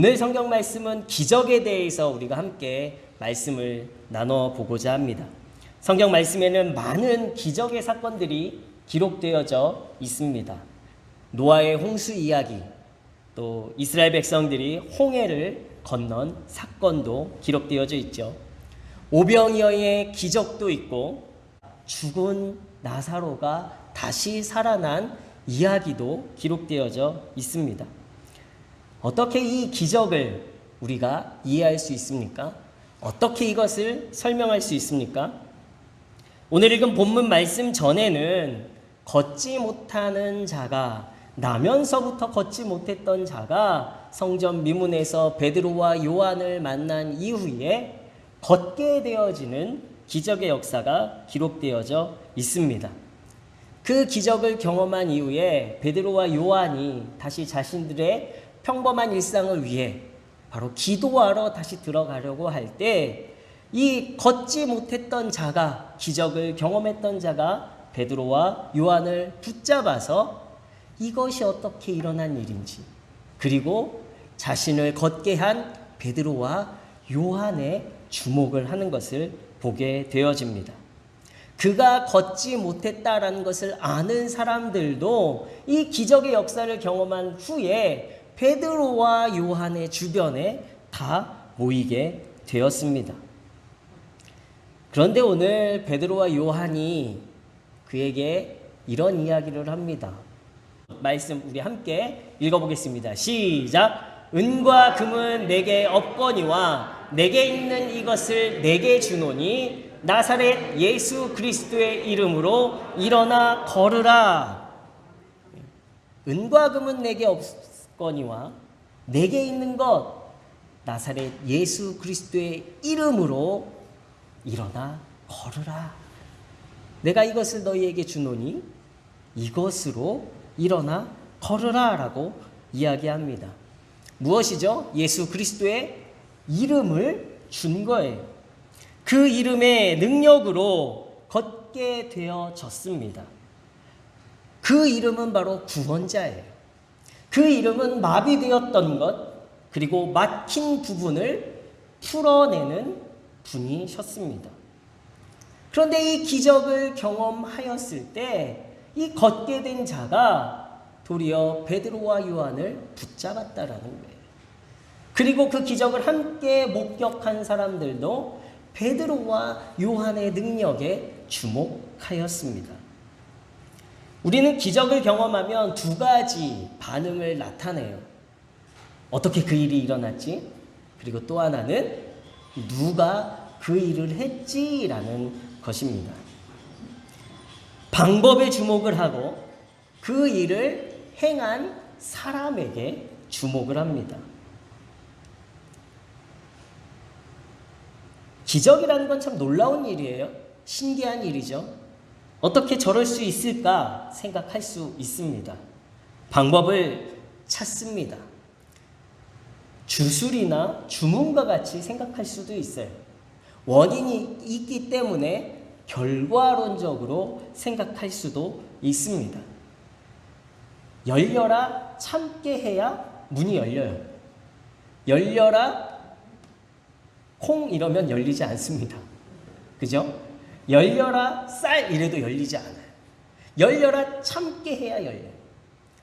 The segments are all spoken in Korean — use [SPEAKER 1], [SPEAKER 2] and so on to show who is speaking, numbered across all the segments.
[SPEAKER 1] 오늘 성경 말씀은 기적에 대해서 우리가 함께 말씀을 나눠보고자 합니다. 성경 말씀에는 많은 기적의 사건들이 기록되어져 있습니다. 노아의 홍수 이야기, 또 이스라엘 백성들이 홍해를 건넌 사건도 기록되어져 있죠. 오병이어의 기적도 있고 죽은 나사로가 다시 살아난 이야기도 기록되어져 있습니다. 어떻게 이 기적을 우리가 이해할 수 있습니까? 어떻게 이것을 설명할 수 있습니까? 오늘 읽은 본문 말씀 전에는 걷지 못하는 자가, 나면서부터 걷지 못했던 자가 성전 미문에서 베드로와 요한을 만난 이후에 걷게 되어지는 기적의 역사가 기록되어져 있습니다. 그 기적을 경험한 이후에 베드로와 요한이 다시 자신들의 평범한 일상을 위해 바로 기도하러 다시 들어가려고 할 때 이 걷지 못했던 자가, 기적을 경험했던 자가 베드로와 요한을 붙잡아서 이것이 어떻게 일어난 일인지, 그리고 자신을 걷게 한 베드로와 요한의 주목을 하는 것을 보게 되어집니다. 그가 걷지 못했다라는 것을 아는 사람들도 이 기적의 역사를 경험한 후에 베드로와 요한의 주변에 다 모이게 되었습니다. 그런데 오늘 베드로와 요한이 그에게 이런 이야기를 합니다. 말씀 우리 함께 읽어보겠습니다. 시작! 은과 금은 내게 없거니와 내게 있는 이것을 내게 주노니 나사렛 예수 그리스도의 이름으로 일어나 걸으라. 은과 금은 내게 없거니와 내게 있는 것 나사렛 예수 그리스도의 이름으로 일어나 걸으라. 내가 이것을 너희에게 주노니 이것으로 일어나 걸으라 라고 이야기합니다. 무엇이죠? 예수 그리스도의 이름을 준 거예요. 그 이름의 능력으로 걷게 되어졌습니다. 그 이름은 바로 구원자예요. 그 이름은 마비되었던 것, 그리고 막힌 부분을 풀어내는 분이셨습니다. 그런데 이 기적을 경험하였을 때 이 걷게 된 자가 도리어 베드로와 요한을 붙잡았다라는 거예요. 그리고 그 기적을 함께 목격한 사람들도 베드로와 요한의 능력에 주목하였습니다. 우리는 기적을 경험하면 두 가지 반응을 나타내요. 어떻게 그 일이 일어났지? 그리고 또 하나는 누가 그 일을 했지라는 것입니다. 방법에 주목을 하고 그 일을 행한 사람에게 주목을 합니다. 기적이라는 건 참 놀라운 일이에요. 신기한 일이죠. 어떻게 저럴 수 있을까 생각할 수 있습니다. 방법을 찾습니다. 주술이나 주문과 같이 생각할 수도 있어요. 원인이 있기 때문에 결과론적으로 생각할 수도 있습니다. 열려라 참게 해야 문이 열려요. 열려라 콩 이러면 열리지 않습니다. 그죠? 열려라 쌀 이래도 열리지 않아요. 열려라 참게 해야 열려요.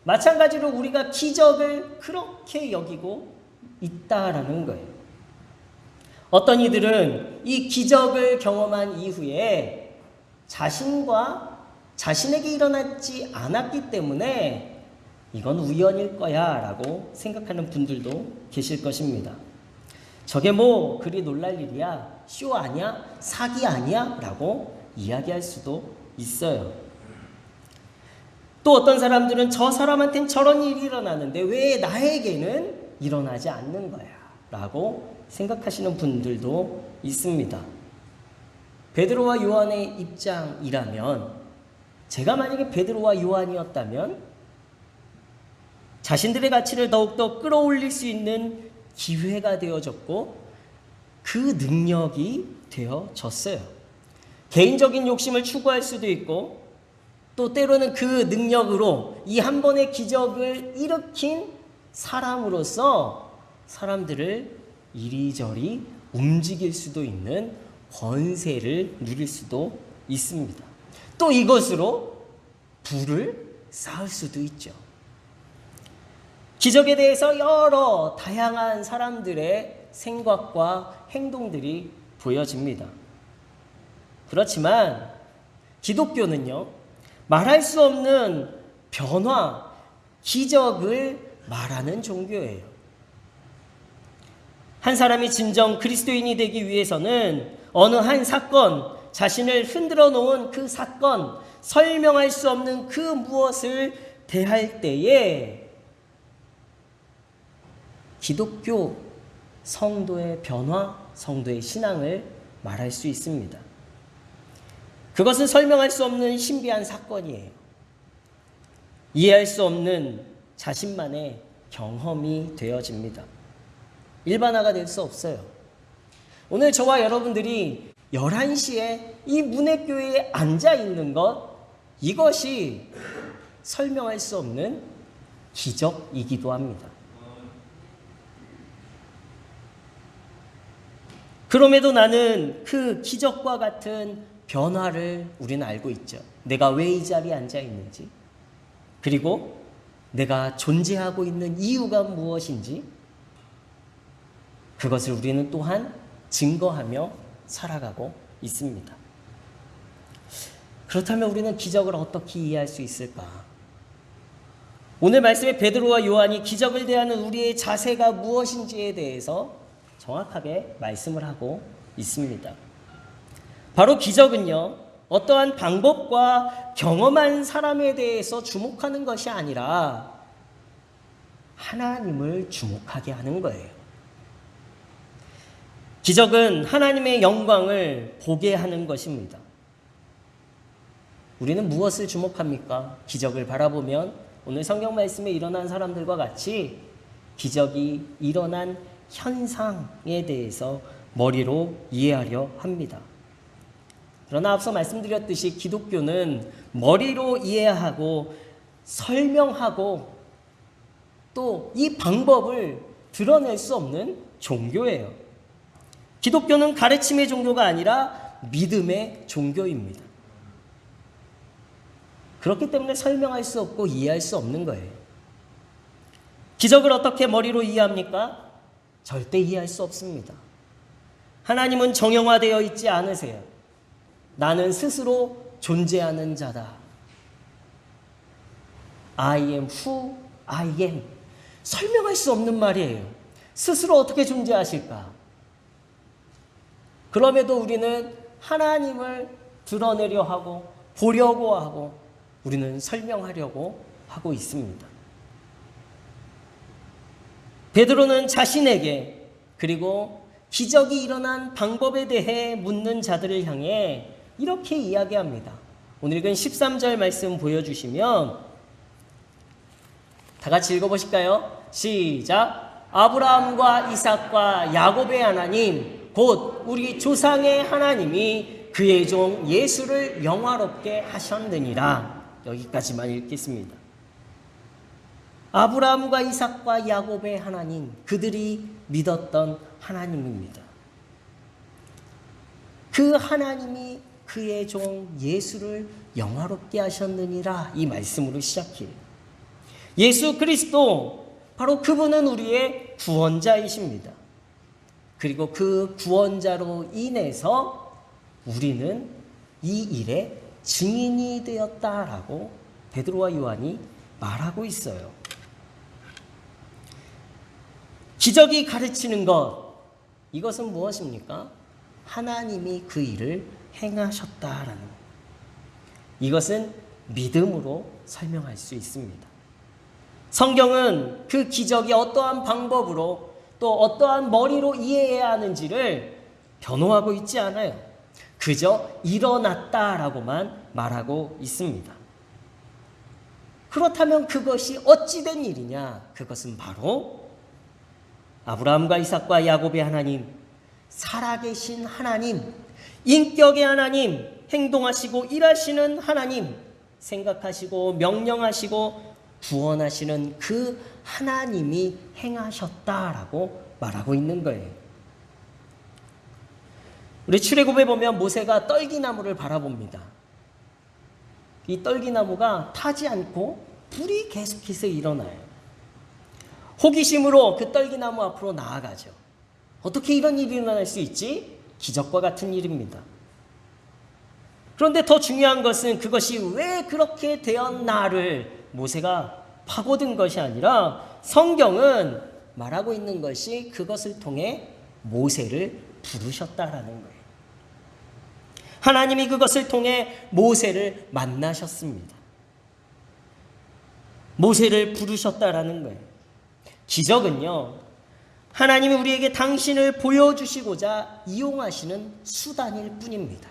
[SPEAKER 1] 마찬가지로 우리가 기적을 그렇게 여기고 있다라는 거예요. 어떤 이들은 이 기적을 경험한 이후에 자신에게 일어나지 않았기 때문에 이건 우연일 거야 라고 생각하는 분들도 계실 것입니다. 저게 뭐 그리 놀랄 일이야? 쇼 아니야? 사기 아니야? 라고 이야기할 수도 있어요. 또 어떤 사람들은 저 사람한테는 저런 일이 일어나는데 왜 나에게는 일어나지 않는 거야? 라고 생각하시는 분들도 있습니다. 베드로와 요한의 입장이라면, 제가 만약에 베드로와 요한이었다면 자신들의 가치를 더욱더 끌어올릴 수 있는 기회가 되어졌고 그 능력이 되어졌어요. 개인적인 욕심을 추구할 수도 있고 또 때로는 그 능력으로 이 한 번의 기적을 일으킨 사람으로서 사람들을 이리저리 움직일 수도 있는 권세를 누릴 수도 있습니다. 또 이것으로 부를 쌓을 수도 있죠. 기적에 대해서 여러 다양한 사람들의 생각과 행동들이 보여집니다. 그렇지만 기독교는요, 말할 수 없는 변화, 기적을 말하는 종교예요. 한 사람이 진정 그리스도인이 되기 위해서는 어느 한 사건, 자신을 흔들어 놓은 그 사건, 설명할 수 없는 그 무엇을 대할 때에 기독교 성도의 변화, 성도의 신앙을 말할 수 있습니다. 그것은 설명할 수 없는 신비한 사건이에요. 이해할 수 없는 자신만의 경험이 되어집니다. 일반화가 될 수 없어요. 오늘 저와 여러분들이 11시에 이 문해교회에 앉아 있는 것, 이것이 설명할 수 없는 기적이기도 합니다. 그럼에도 나는 그 기적과 같은 변화를 우리는 알고 있죠. 내가 왜 이 자리에 앉아 있는지, 그리고 내가 존재하고 있는 이유가 무엇인지, 그것을 우리는 또한 증거하며 살아가고 있습니다. 그렇다면 우리는 기적을 어떻게 이해할 수 있을까? 오늘 말씀에 베드로와 요한이 기적을 대하는 우리의 자세가 무엇인지에 대해서 정확하게 말씀을 하고 있습니다. 바로 기적은요, 어떠한 방법과 경험한 사람에 대해서 주목하는 것이 아니라 하나님을 주목하게 하는 거예요. 기적은 하나님의 영광을 보게 하는 것입니다. 우리는 무엇을 주목합니까? 기적을 바라보면 오늘 성경 말씀에 일어난 사람들과 같이 기적이 일어난 현상에 대해서 머리로 이해하려 합니다. 그러나 앞서 말씀드렸듯이 기독교는 머리로 이해하고 설명하고 또 이 방법을 드러낼 수 없는 종교예요. 기독교는 가르침의 종교가 아니라 믿음의 종교입니다. 그렇기 때문에 설명할 수 없고 이해할 수 없는 거예요. 기적을 어떻게 머리로 이해합니까? 절대 이해할 수 없습니다. 하나님은 정형화되어 있지 않으세요. 나는 스스로 존재하는 자다. I am who I am. 설명할 수 없는 말이에요. 스스로 어떻게 존재하실까? 그럼에도 우리는 하나님을 드러내려 하고 보려고 하고 우리는 설명하려고 하고 있습니다. 베드로는 자신에게 그리고 기적이 일어난 방법에 대해 묻는 자들을 향해 이렇게 이야기합니다. 오늘 읽은 13절 말씀 보여주시면 다 같이 읽어보실까요? 시작! 아브라함과 이삭과 야곱의 하나님 곧 우리 조상의 하나님이 그의 종 예수를 영화롭게 하셨느니라. 여기까지만 읽겠습니다. 아브라함과 이삭과 야곱의 하나님, 그들이 믿었던 하나님입니다. 그 하나님이 그의 종 예수를 영화롭게 하셨느니라, 이 말씀으로 시작해요. 예수 그리스도, 바로 그분은 우리의 구원자이십니다. 그리고 그 구원자로 인해서 우리는 이 일의 증인이 되었다라고 베드로와 요한이 말하고 있어요. 기적이 가르치는 것, 이것은 무엇입니까? 하나님이 그 일을 행하셨다라는 것. 이것은 믿음으로 설명할 수 있습니다. 성경은 그 기적이 어떠한 방법으로 또 어떠한 머리로 이해해야 하는지를 변호하고 있지 않아요. 그저 일어났다라고만 말하고 있습니다. 그렇다면 그것이 어찌된 일이냐? 그것은 바로 아브라함과 이삭과 야곱의 하나님, 살아계신 하나님, 인격의 하나님, 행동하시고 일하시는 하나님, 생각하시고 명령하시고 구원하시는 그 하나님이 행하셨다라고 말하고 있는 거예요. 우리 출애굽에 보면 모세가 떨기나무를 바라봅니다. 이 떨기나무가 타지 않고 불이 계속해서 일어나요. 호기심으로 그 떨기나무 앞으로 나아가죠. 어떻게 이런 일이 일어날 수 있지? 기적과 같은 일입니다. 그런데 더 중요한 것은 그것이 왜 그렇게 되었나를 모세가 파고든 것이 아니라 성경은 말하고 있는 것이 그것을 통해 모세를 부르셨다라는 거예요. 하나님이 그것을 통해 모세를 만나셨습니다. 모세를 부르셨다라는 거예요. 기적은요, 하나님이 우리에게 당신을 보여주시고자 이용하시는 수단일 뿐입니다.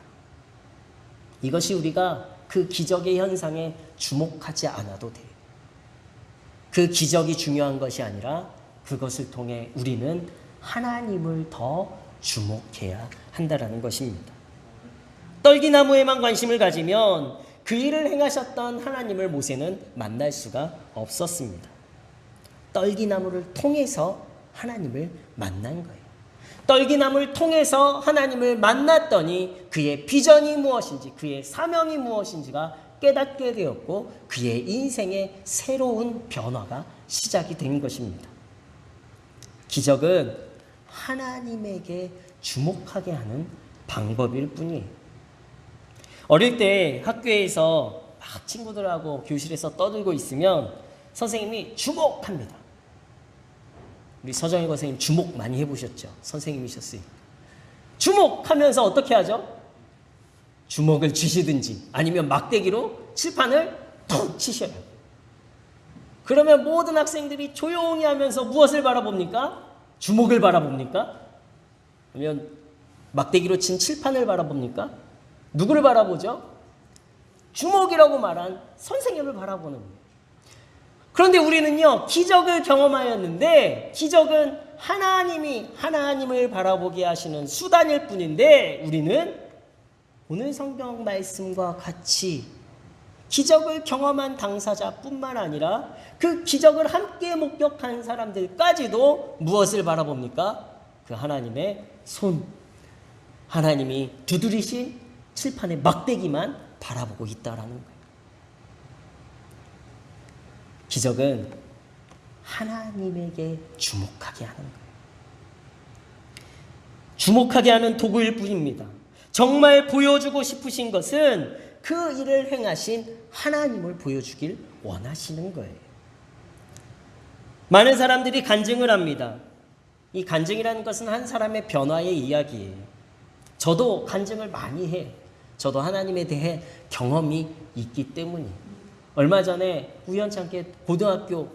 [SPEAKER 1] 이것이 우리가 그 기적의 현상에 주목하지 않아도 돼요. 그 기적이 중요한 것이 아니라 그것을 통해 우리는 하나님을 더 주목해야 한다는 것입니다. 떨기나무에만 관심을 가지면 그 일을 행하셨던 하나님을 모세는 만날 수가 없었습니다. 떨기나무를 통해서 하나님을 만난 거예요. 떨기나무를 통해서 하나님을 만났더니 그의 비전이 무엇인지, 그의 사명이 무엇인지가 깨닫게 되었고 그의 인생의 새로운 변화가 시작이 된 것입니다. 기적은 하나님에게 주목하게 하는 방법일 뿐이에요. 어릴 때 학교에서 막 친구들하고 교실에서 떠들고 있으면 선생님이 주목합니다. 우리 서정희 선생님 주목 많이 해보셨죠? 선생님이셨으니까. 주목하면서 어떻게 하죠? 주먹을 쥐시든지 아니면 막대기로 칠판을 툭 치셔요. 그러면 모든 학생들이 조용히 하면서 무엇을 바라봅니까? 주먹을 바라봅니까? 아니면 막대기로 친 칠판을 바라봅니까? 누구를 바라보죠? 주목이라고 말한 선생님을 바라보는 거예요. 그런데 우리는요, 기적을 경험하였는데 기적은 하나님이 하나님을 바라보게 하시는 수단일 뿐인데 우리는 오늘 성경 말씀과 같이 기적을 경험한 당사자뿐만 아니라 그 기적을 함께 목격한 사람들까지도 무엇을 바라봅니까? 그 하나님의 손, 하나님이 두드리신 칠판의 막대기만 바라보고 있다라는 거예요. 기적은 하나님에게 주목하게 하는 거예요. 주목하게 하는 도구일 뿐입니다. 정말 보여주고 싶으신 것은 그 일을 행하신 하나님을 보여주길 원하시는 거예요. 많은 사람들이 간증을 합니다. 이 간증이라는 것은 한 사람의 변화의 이야기예요. 저도 간증을 많이 해요. 저도 하나님에 대해 경험이 있기 때문이에요. 얼마 전에 우연찮게 고등학교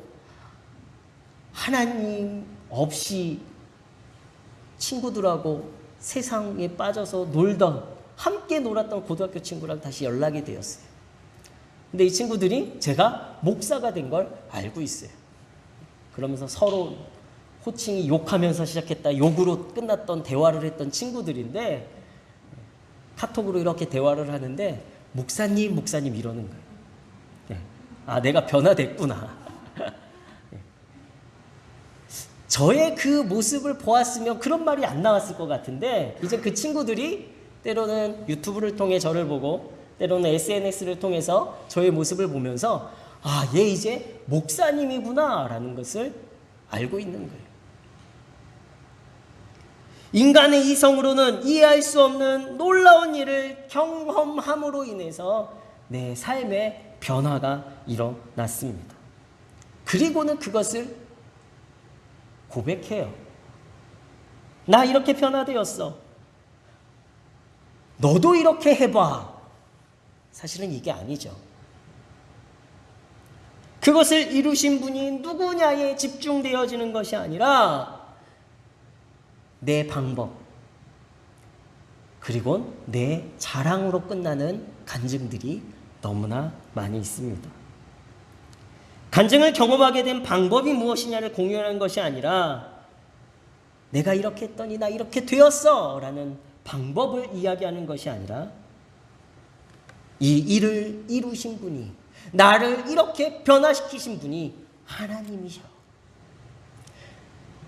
[SPEAKER 1] 하나님 없이 친구들하고 세상에 빠져서 함께 놀았던 고등학교 친구랑 다시 연락이 되었어요. 근데 이 친구들이 제가 목사가 된 걸 알고 있어요. 그러면서 서로 호칭이 욕하면서 시작했다, 욕으로 끝났던 대화를 했던 친구들인데 카톡으로 이렇게 대화를 하는데 목사님 이러는 거예요. 아, 내가 변화됐구나. 저의 그 모습을 보았으면 그런 말이 안 나왔을 것 같은데 이제 그 친구들이 때로는 유튜브를 통해 저를 보고 때로는 SNS를 통해서 저의 모습을 보면서 아, 얘 이제 목사님이구나 라는 것을 알고 있는 거예요. 인간의 이성으로는 이해할 수 없는 놀라운 일을 경험함으로 인해서 내 삶에 변화가 일어났습니다. 그리고는 그것을 고백해요. 나 이렇게 변화되었어. 너도 이렇게 해봐. 사실은 이게 아니죠. 그것을 이루신 분이 누구냐에 집중되어지는 것이 아니라 내 방법, 그리고 내 자랑으로 끝나는 간증들이 너무나 많이 있습니다. 간증을 경험하게 된 방법이 무엇이냐를 공유하는 것이 아니라 내가 이렇게 했더니 나 이렇게 되었어 라는 방법을 이야기하는 것이 아니라 이 일을 이루신 분이, 나를 이렇게 변화시키신 분이 하나님이셔.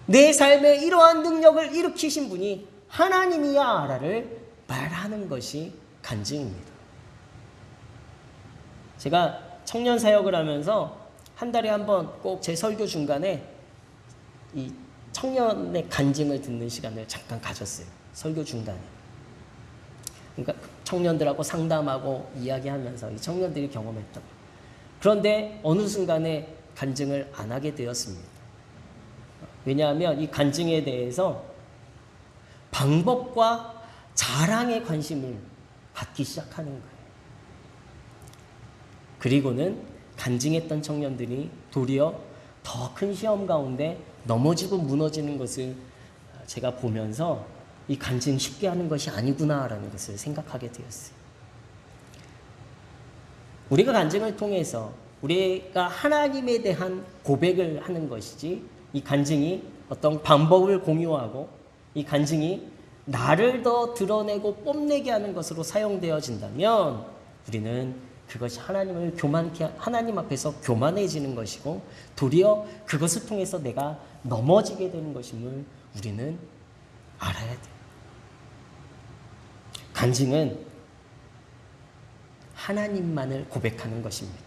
[SPEAKER 1] 내 삶에 이러한 능력을 일으키신 분이 하나님이야 라를 말하는 것이 간증입니다. 제가 청년 사역을 하면서 한 달에 한 번 꼭 제 설교 중간에 이 청년의 간증을 듣는 시간을 잠깐 가졌어요. 설교 중간에. 그러니까 청년들하고 상담하고 이야기하면서 이 청년들이 경험했던. 그런데 어느 순간에 간증을 안 하게 되었습니다. 왜냐하면 이 간증에 대해서 방법과 자랑에 관심을 갖기 시작하는 거예요. 그리고는 간증했던 청년들이 도리어 더 큰 시험 가운데 넘어지고 무너지는 것을 제가 보면서 이 간증 쉽게 하는 것이 아니구나라는 것을 생각하게 되었어요. 우리가 간증을 통해서 우리가 하나님에 대한 고백을 하는 것이지, 이 간증이 어떤 방법을 공유하고 이 간증이 나를 더 드러내고 뽐내게 하는 것으로 사용되어진다면 우리는 그것이 하나님 앞에서 교만해지는 것이고 도리어 그것을 통해서 내가 넘어지게 되는 것임을 우리는 알아야 돼요. 간증은 하나님만을 고백하는 것입니다.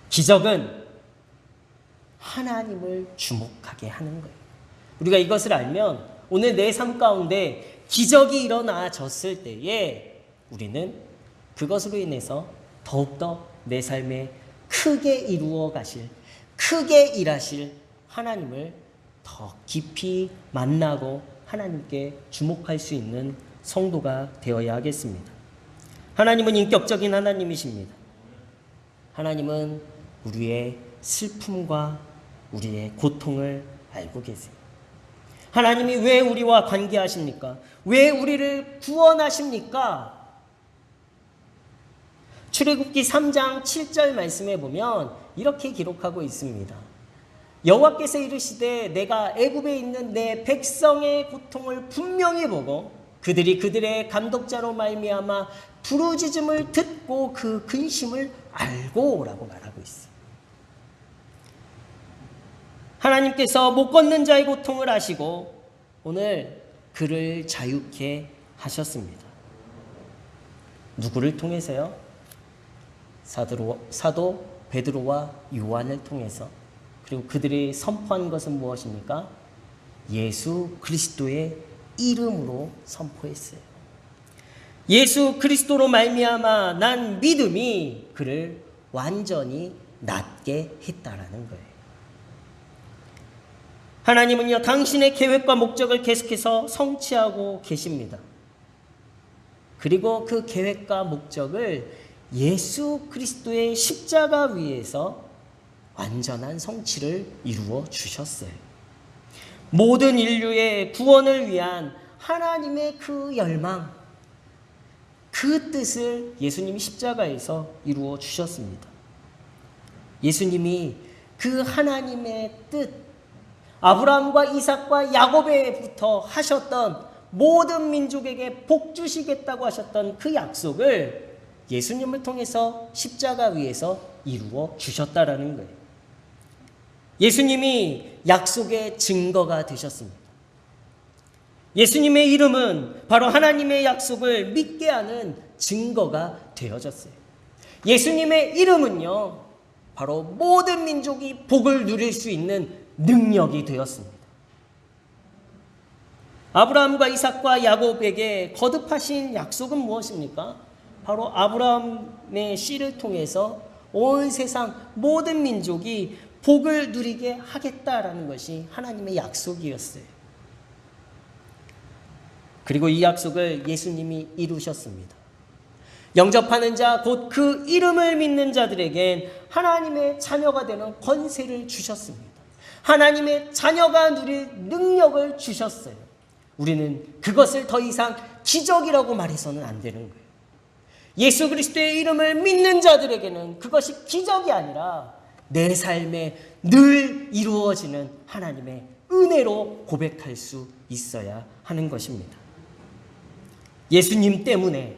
[SPEAKER 1] 기적은 하나님을 주목하게 하는 거예요. 우리가 이것을 알면 오늘 내 삶 가운데 기적이 일어나졌을 때에 우리는 그것으로 인해서 더욱더 내 삶에 크게 이루어 가실, 크게 일하실 하나님을 더 깊이 만나고 하나님께 주목할 수 있는 성도가 되어야 하겠습니다. 하나님은 인격적인 하나님이십니다. 하나님은 우리의 슬픔과 우리의 고통을 알고 계세요. 하나님이 왜 우리와 관계하십니까? 왜 우리를 구원하십니까? 출애굽기 3장 7절 말씀에 보면 이렇게 기록하고 있습니다. 여호와께서 이르시되 내가 애굽에 있는 내 백성의 고통을 분명히 보고 그들이 그들의 감독자로 말미암아 부르짖음을 듣고 그 근심을 알고 라고 말하고 있어요. 하나님께서 못 걷는 자의 고통을 아시고 오늘 그를 자유케 하셨습니다. 누구를 통해서요? 사도 베드로와 요한을 통해서. 그리고 그들이 선포한 것은 무엇입니까? 예수 그리스도의 이름으로 선포했어요. 예수 그리스도로 말미암아 난 믿음이 그를 완전히 낫게 했다라는 거예요. 하나님은요, 당신의 계획과 목적을 계속해서 성취하고 계십니다. 그리고 그 계획과 목적을 예수 그리스도의 십자가 위에서 완전한 성취를 이루어 주셨어요. 모든 인류의 구원을 위한 하나님의 그 열망, 그 뜻을 예수님이 십자가에서 이루어 주셨습니다. 예수님이 그 하나님의 뜻, 아브라함과 이삭과 야곱에부터 하셨던 모든 민족에게 복 주시겠다고 하셨던 그 약속을 예수님을 통해서 십자가 위에서 이루어 주셨다라는 거예요. 예수님이 약속의 증거가 되셨습니다. 예수님의 이름은 바로 하나님의 약속을 믿게 하는 증거가 되어졌어요. 예수님의 이름은요, 바로 모든 민족이 복을 누릴 수 있는 능력이 되었습니다. 아브라함과 이삭과 야곱에게 거듭하신 약속은 무엇입니까? 바로 아브라함의 씨를 통해서 온 세상 모든 민족이 복을 누리게 하겠다라는 것이 하나님의 약속이었어요. 그리고 이 약속을 예수님이 이루셨습니다. 영접하는 자, 곧 그 이름을 믿는 자들에겐 하나님의 자녀가 되는 권세를 주셨습니다. 하나님의 자녀가 누릴 능력을 주셨어요. 우리는 그것을 더 이상 기적이라고 말해서는 안 되는 거예요. 예수 그리스도의 이름을 믿는 자들에게는 그것이 기적이 아니라 내 삶에 늘 이루어지는 하나님의 은혜로 고백할 수 있어야 하는 것입니다. 예수님 때문에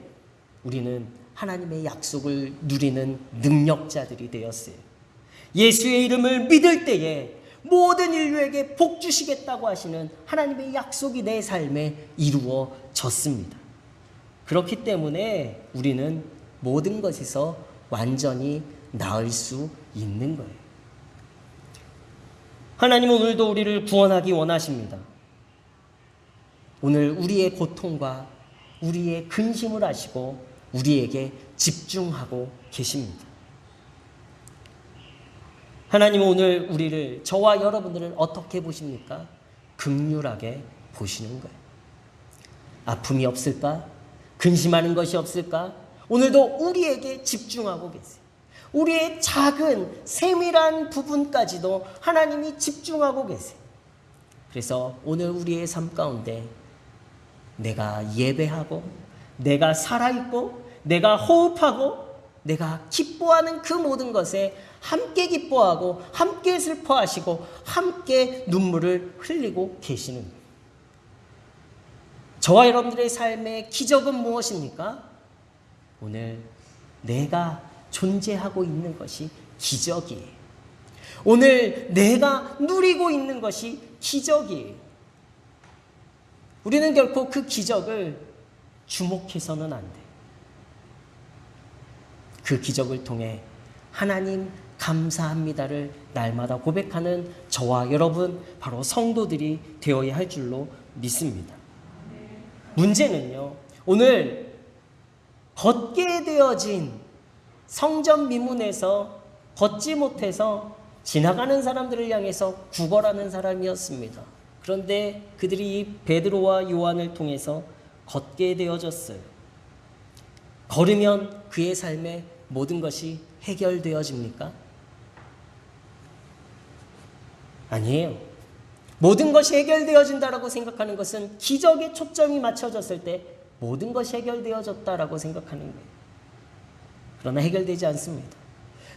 [SPEAKER 1] 우리는 하나님의 약속을 누리는 능력자들이 되었어요. 예수의 이름을 믿을 때에 모든 인류에게 복 주시겠다고 하시는 하나님의 약속이 내 삶에 이루어졌습니다. 그렇기 때문에 우리는 모든 것에서 완전히 나을 수 있는 거예요. 하나님은 오늘도 우리를 구원하기 원하십니다. 오늘 우리의 고통과 우리의 근심을 아시고 우리에게 집중하고 계십니다. 하나님은 오늘 우리를, 저와 여러분들을 어떻게 보십니까? 긍휼하게 보시는 거예요. 아픔이 없을까? 근심하는 것이 없을까? 오늘도 우리에게 집중하고 계세요. 우리의 작은 세밀한 부분까지도 하나님이 집중하고 계세요. 그래서 오늘 우리의 삶 가운데 내가 예배하고 내가 살아있고 내가 호흡하고 내가 기뻐하는 그 모든 것에 함께 기뻐하고 함께 슬퍼하시고 함께 눈물을 흘리고 계시는 거예요. 저와 여러분들의 삶의 기적은 무엇입니까? 오늘 내가 존재하고 있는 것이 기적이에요. 오늘 내가 누리고 있는 것이 기적이에요. 우리는 결코 그 기적을 주목해서는 안 돼요. 그 기적을 통해 하나님 감사합니다를 날마다 고백하는 저와 여러분, 바로 성도들이 되어야 할 줄로 믿습니다. 문제는요, 오늘 걷게 되어진 성전 미문에서 걷지 못해서 지나가는 사람들을 향해서 구걸하는 사람이었습니다. 그런데 그들이 베드로와 요한을 통해서 걷게 되어졌어요. 걸으면 그의 삶에 모든 것이 해결되어집니까? 아니에요. 모든 것이 해결되어진다라고 생각하는 것은 기적에 초점이 맞춰졌을 때 모든 것이 해결되어졌다라고 생각하는 거예요. 그러나 해결되지 않습니다.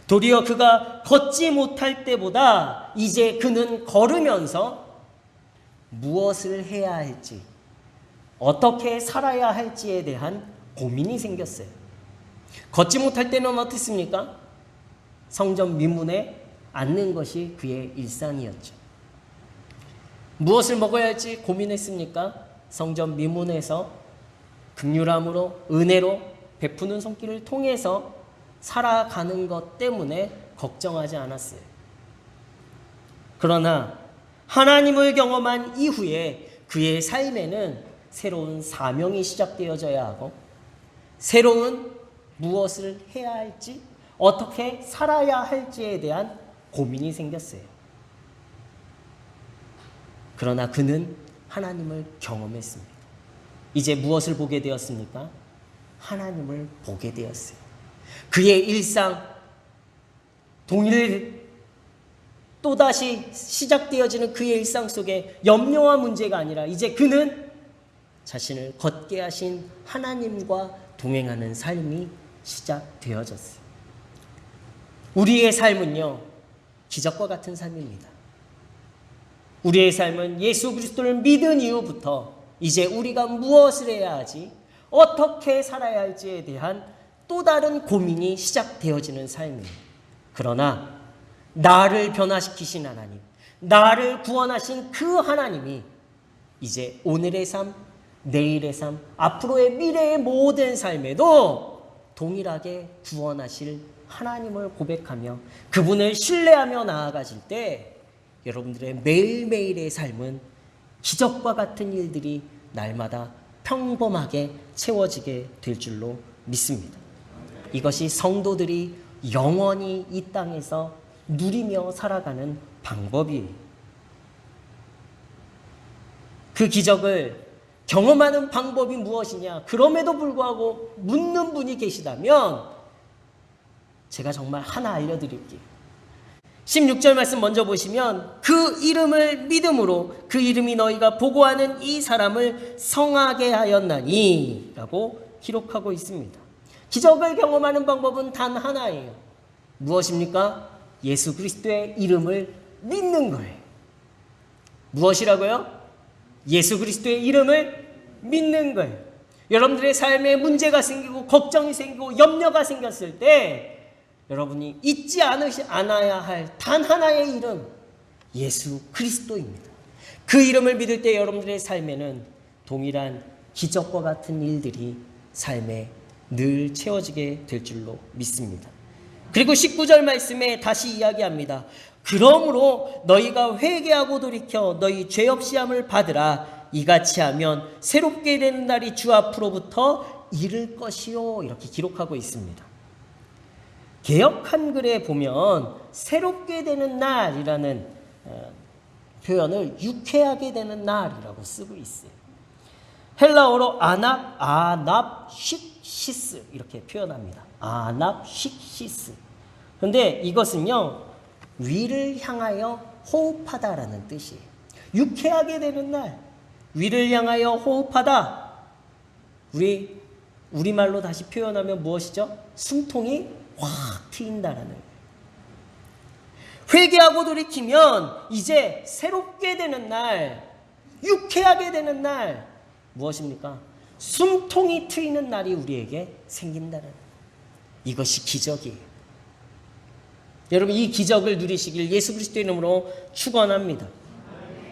[SPEAKER 1] 도리어 그가 걷지 못할 때보다 이제 그는 걸으면서 무엇을 해야 할지, 어떻게 살아야 할지에 대한 고민이 생겼어요. 걷지 못할 때는 어땠습니까? 성전 미문에 앉는 것이 그의 일상이었죠. 무엇을 먹어야 할지 고민했습니까? 성전 미문에서 긍휼함으로, 은혜로 베푸는 손길을 통해서 살아가는 것 때문에 걱정하지 않았어요. 그러나 하나님을 경험한 이후에 그의 삶에는 새로운 사명이 시작되어져야 하고, 새로운 무엇을 해야 할지, 어떻게 살아야 할지에 대한 고민이 생겼어요. 그러나 그는 하나님을 경험했습니다. 이제 무엇을 보게 되었습니까? 하나님을 보게 되었어요. 그의 일상, 동일 또다시 시작되어지는 그의 일상 속에 염려와 문제가 아니라 이제 그는 자신을 걷게 하신 하나님과 동행하는 삶이 시작되어졌어요. 우리의 삶은요, 기적과 같은 삶입니다. 우리의 삶은 예수 그리스도를 믿은 이후부터 이제 우리가 무엇을 해야 하지, 어떻게 살아야 할지에 대한 또 다른 고민이 시작되어지는 삶이에요. 그러나 나를 변화시키신 하나님, 나를 구원하신 그 하나님이 이제 오늘의 삶, 내일의 삶, 앞으로의 미래의 모든 삶에도 동일하게 구원하실 하나님을 고백하며 그분을 신뢰하며 나아가실 때 여러분들의 매일매일의 삶은 기적과 같은 일들이 날마다 평범하게 채워지게 될 줄로 믿습니다. 이것이 성도들이 영원히 이 땅에서 누리며 살아가는 방법이에요. 그 기적을 경험하는 방법이 무엇이냐? 그럼에도 불구하고 묻는 분이 계시다면 제가 정말 하나 알려드릴게요. 16절 말씀 먼저 보시면 그 이름을 믿음으로 그 이름이 너희가 보고하는 이 사람을 성하게 하였나니 라고 기록하고 있습니다. 기적을 경험하는 방법은 단 하나예요. 무엇입니까? 예수 그리스도의 이름을 믿는 거예요. 무엇이라고요? 예수 그리스도의 이름을 믿는 거예요. 여러분들의 삶에 문제가 생기고 걱정이 생기고 염려가 생겼을 때 여러분이 잊지 않아야 할 단 하나의 이름, 예수 그리스도입니다. 그 이름을 믿을 때 여러분들의 삶에는 동일한 기적과 같은 일들이 삶에 늘 채워지게 될 줄로 믿습니다. 그리고 19절 말씀에 다시 이야기합니다. 그러므로 너희가 회개하고 돌이켜 너희 죄 없이 함을 받으라. 이같이 하면 새롭게 되는 날이 주 앞으로부터 이를 것이요. 이렇게 기록하고 있습니다. 개역 한글에 보면 새롭게 되는 날이라는 표현을 유쾌하게 되는 날이라고 쓰고 있어요. 헬라어로 아납식시스 이렇게 표현합니다. 아납식시스. 그런데 이것은요, 위를 향하여 호흡하다라는 뜻이에요. 유쾌하게 되는 날, 위를 향하여 호흡하다. 우리말로 다시 표현하면 무엇이죠? 숨통이 확 트인다라는 거예요. 회개하고 돌이키면 이제 새롭게 되는 날, 유쾌하게 되는 날, 무엇입니까? 숨통이 트이는 날이 우리에게 생긴다는 거예요. 이것이 기적이에요. 여러분, 이 기적을 누리시길 예수 그리스도의 이름으로 축원합니다.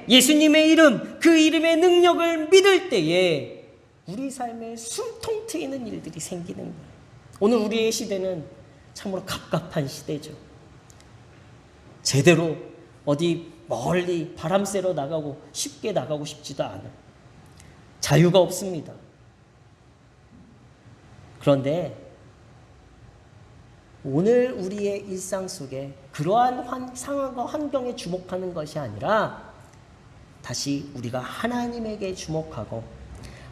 [SPEAKER 1] 예수님의 이름, 그 이름의 능력을 믿을 때에 우리 삶에 숨통 트이는 일들이 생기는 거예요. 오늘 우리의 시대는 참으로 갑갑한 시대죠. 제대로 어디 멀리 바람 쐬러 나가고 쉽게 나가고 싶지도 않아요. 자유가 없습니다. 그런데 오늘 우리의 일상 속에 그러한 상황과 환경에 주목하는 것이 아니라 다시 우리가 하나님에게 주목하고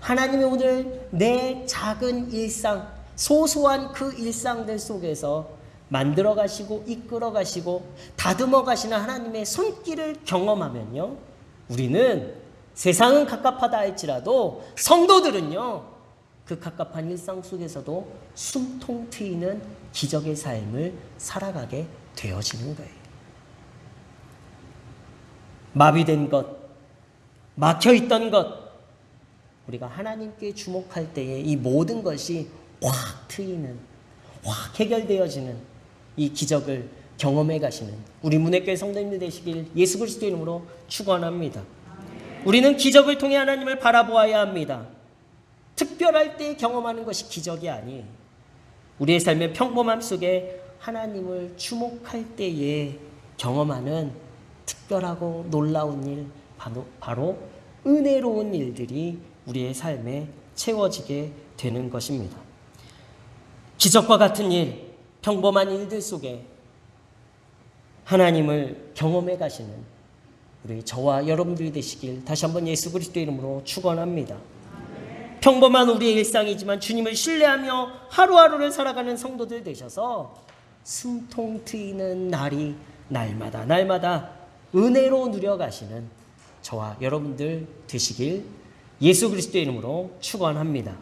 [SPEAKER 1] 하나님이 오늘 내 작은 일상, 소소한 그 일상들 속에서 만들어 가시고 이끌어 가시고 다듬어 가시는 하나님의 손길을 경험하면요, 우리는 세상은 갑갑하다 할지라도 성도들은요, 그 갑갑한 일상 속에서도 숨통 트이는 기적의 삶을 살아가게 되어지는 거예요. 마비된 것, 막혀있던 것, 우리가 하나님께 주목할 때에 이 모든 것이 확 트이는, 확 해결되어지는 이 기적을 경험해 가시는 우리 문화교회 성도님들 되시길 예수 그리스도의 이름으로 축원합니다. 우리는 기적을 통해 하나님을 바라보아야 합니다. 특별할 때 경험하는 것이 기적이 아니에요. 우리의 삶의 평범함 속에 하나님을 주목할 때에 경험하는 특별하고 놀라운 일, 바로 은혜로운 일들이 우리의 삶에 채워지게 되는 것입니다. 기적과 같은 일, 평범한 일들 속에 하나님을 경험해 가시는 우리 저와 여러분들이 되시길 다시 한번 예수 그리스도의 이름으로 축원합니다. 평범한 우리의 일상이지만 주님을 신뢰하며 하루하루를 살아가는 성도들 되셔서 숨통 트이는 날이 날마다 은혜로 누려가시는 저와 여러분들 되시길 예수 그리스도의 이름으로 축원합니다.